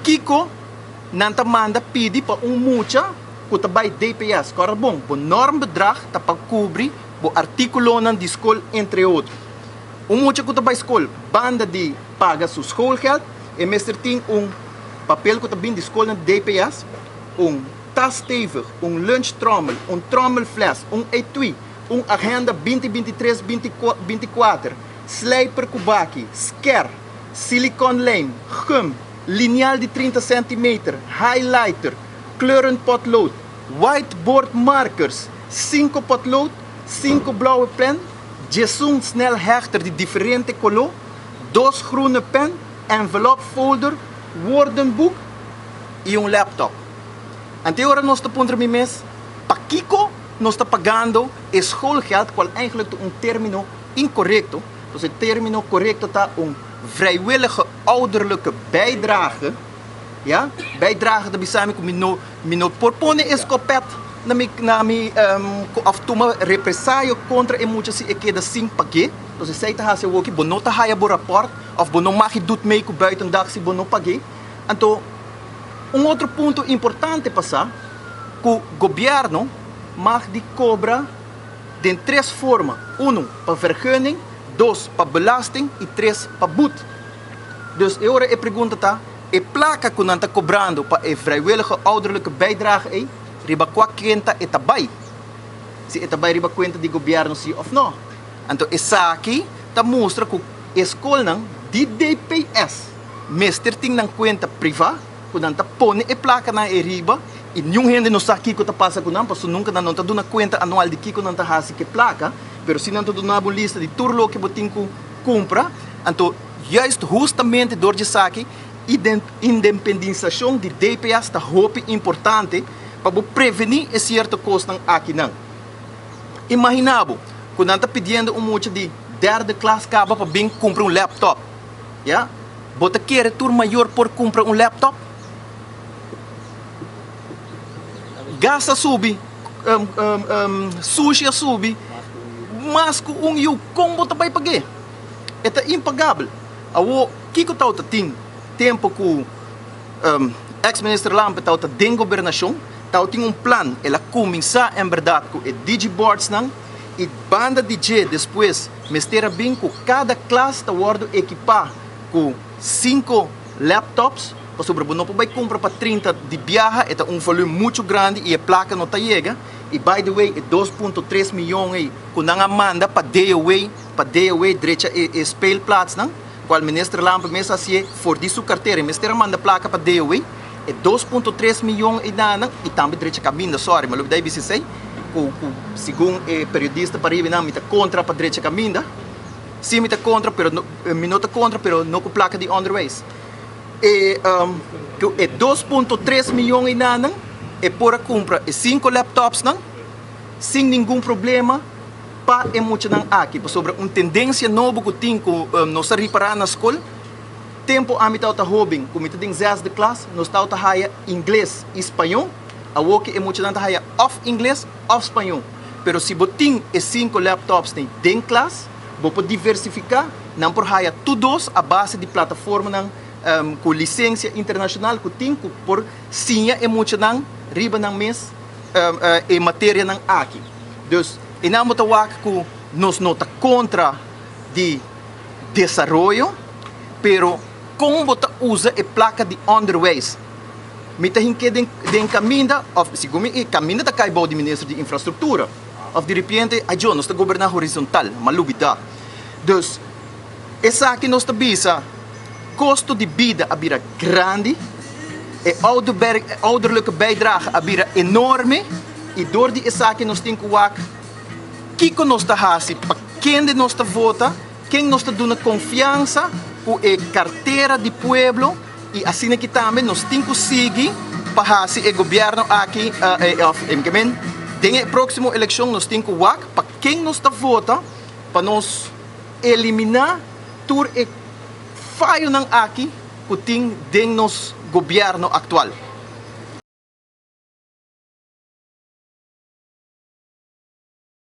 Kiko, nanta manda pidi pa mucha kutabay DPS. Kora bom, po enorm bedrag ta pagkubri po artikulo ng discol entre outros. Mucha kutabay school, banda di paga su schoolgeld e meester ting papel kutabin discol ng DPS, tas stevig, lunchtrommel, trommelfles, etui, agenda 2023-2024, slijper kubaki, sker, silicon lame, gum, lineal de 30 cm, highlighter, kleurenpotlood, whiteboard markers, 5 potlood, 5 blauwe pen, Jesung snelhechter de differente color, 2 groene pen, envelop folder, woordenboek e laptop. Ante ora nós está pondo mes, Kiko nós está pagando schoolgeld, qual eigenlijk termino incorrecto. Dus het termino correcto está vrijwillige ouderlijke bijdrage. Ja, bijdrage dat bisami ko mino porpone escopet na mi aftuma represaio contra emucha si ekeda sing pagé. Dus sei ta hase woki bono ta haya bo rapport of bono magi doet mee ko buitendag si bono pagé. Anto outro ponto importante passar que o governo mag die cobra de 3 formas: 1 para vergunning, 2 para belasting e 3 para boete. Dus agora eu pergunto tá, e placa que nanta cobrando para a vrijwillige ouderlijke bijdrage riba qua quenta etabay. Se etabay riba quenta di governo si of no. Então essa aqui tá mostra que a escola não de DPS meester ting ng kwenta privada kung nanta pone e placa na riba e nenhum gente não sabe que tá passa com não, porque nunca não tá dando conta anual de que nanta hasi que placa, pero se não tá dando uma lista de turlo que botin compra, então juist justamente door de saque independização de DPS está hope importante para prevenir esse certo custo aqui não. Imaginabo, quando nanta pedindo mucho de 3ª classe acaba para bem comprar laptop, ja? Bota querer tur maior por comprar laptop? Gasta subi, sushi subi, mas kung yung combo tabay pagi. Ito impagável. Awo, kiko tao ta ting, tempo ku ex-minister Lampe tao ta den gobernação, tao ting plan, ela começar em verdade ku e digiboards nang, e banda DJ depois, mestera bem ku cada classe ta wardo equipar ku 5 laptops, sobre não pode comprar para 30 de viaja, é volume muito grande e a placa não está chega. E by the way, é 2,3 milhões que não manda para DOA direita e speelplaats não. Qual ministro Lampe mesa assim, for de sua carteira, ministro manda placa para DOA, é 2,3 milhões e nada, e também direita caminho, sorry, mas daí você sei, segundo periodista para ir não, me tá contra para direita caminho, sim me tá contra, me não tá contra, pero não com placa de underways. E 2,3 milhões e nada, e por compra 5 laptops não, sem nenhum problema, para muito não aqui, sobre uma tendência nova que tem que nós reparar na escola, tempo a mitad ta hobing, como mitad em 6ª classe, nós tá haya inglês e espanhol, a woke é muito não ta haya off inglês, off espanhol, pero se botin e 5 laptops tem den classe, vou poder diversificar, não por haya todos a base de plataforma não com licença internacional que tem por sinha e muito não riba não mês e matéria não aqui. Dus e não muito que nós nota contra de desenvolvimento, pero como bota usa e placa de underways. Mita hinke den caminho of segundo e caminho da caibo de ministro de infraestrutura. Of de repente a nós está governar horizontal, malubida. Dus essa aqui nós está bisa custo de vida abira grande, e ouderlijke bijdrage abira enorme, e door die zaken nos tem que kiko nos ta hasi, pa quem de nos ta vota, quem nos ta duna confiança, o e carteira de pueblo, e assim que também nos tem que seguir para hasi e governo aqui, den próximo eleição nos tem que pa quem nos ta vota, para nos eliminar tur e falho ng aki kuting ding nos gobyerno aktual.